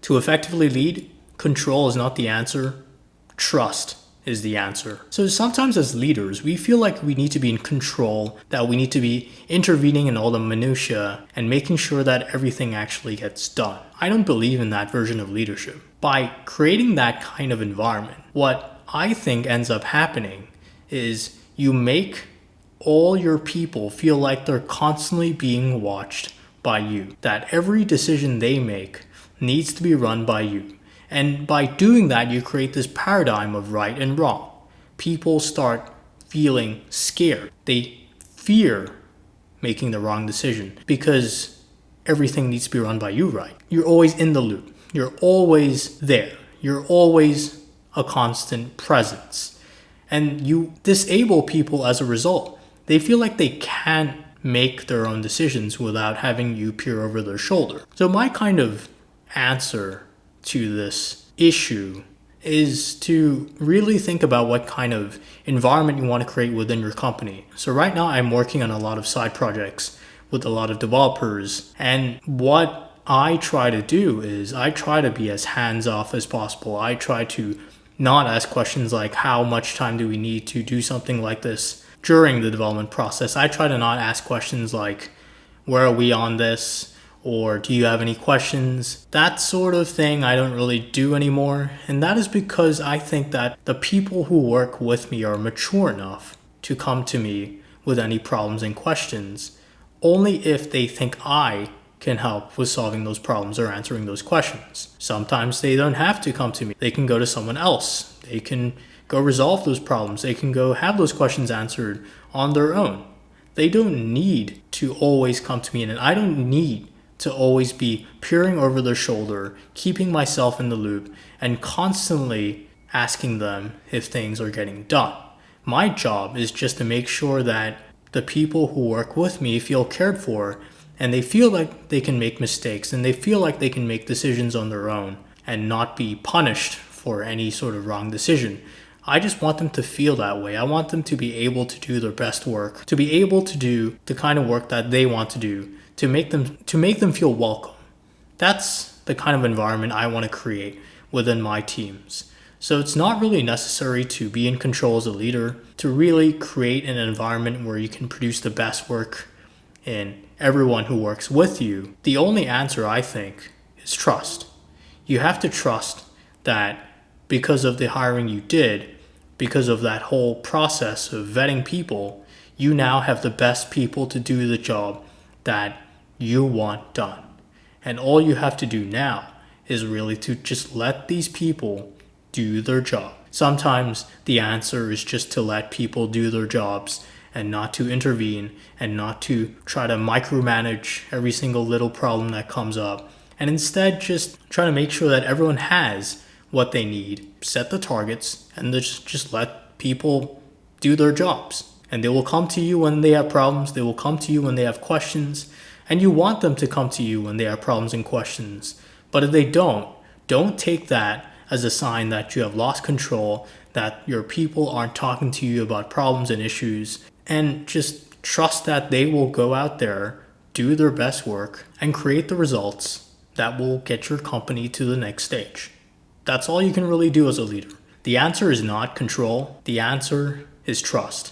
To effectively lead, control is not the answer. Trust is the answer. So sometimes as leaders, we feel like we need to be in control, that we need to be intervening in all the minutiae and making sure that everything actually gets done. I don't believe in that version of leadership. By creating that kind of environment, what I think ends up happening is you make all your people feel like they're constantly being watched by you, that every decision they make needs to be run by you. And by doing that, you create this paradigm of right and wrong. People start feeling scared. They fear making the wrong decision because everything needs to be run by you, right? You're always in the loop. You're always there. You're always a constant presence. And you disable people as a result. They feel like they can't make their own decisions without having you peer over their shoulder. So my kind of answer to this issue is to really think about what kind of environment you want to create within your company. So right now I'm working on a lot of side projects with a lot of developers, and what I try to do is I try to be as hands-off as possible. I try to not ask questions like how much time do we need to do something like this during the development process. I try to not ask questions like where are we on this, or do you have any questions? That sort of thing I don't really do anymore. And that is because I think that the people who work with me are mature enough to come to me with any problems and questions only if they think I can help with solving those problems or answering those questions. Sometimes they don't have to come to me. They can go to someone else. They can go resolve those problems. They can go have those questions answered on their own. They don't need to always come to me, and I don't need to always be peering over their shoulder, keeping myself in the loop, and constantly asking them if things are getting done. My job is just to make sure that the people who work with me feel cared for, and they feel like they can make mistakes, and they feel like they can make decisions on their own and not be punished for any sort of wrong decision. I just want them to feel that way. I want them to be able to do their best work, to be able to do the kind of work that they want to do, to make them feel welcome. That's the kind of environment I want to create within my teams. So it's not really necessary to be in control as a leader to really create an environment where you can produce the best work in everyone who works with you. The only answer, I think, is trust. You have to trust that because of the hiring you did, because of that whole process of vetting people, you now have the best people to do the job that you want done. And all you have to do now is really to just let these people do their job. Sometimes the answer is just to let people do their jobs and not to intervene and not to try to micromanage every single little problem that comes up, and instead just try to make sure that everyone has what they need, set the targets, and just let people do their jobs. And they will come to you when they have problems. They will come to you when they have questions. And you want them to come to you when they have problems and questions. But if they don't take that as a sign that you have lost control, that your people aren't talking to you about problems and issues, and just trust that they will go out there, do their best work, and create the results that will get your company to the next stage. That's all you can really do as a leader. The answer is not control. The answer is trust.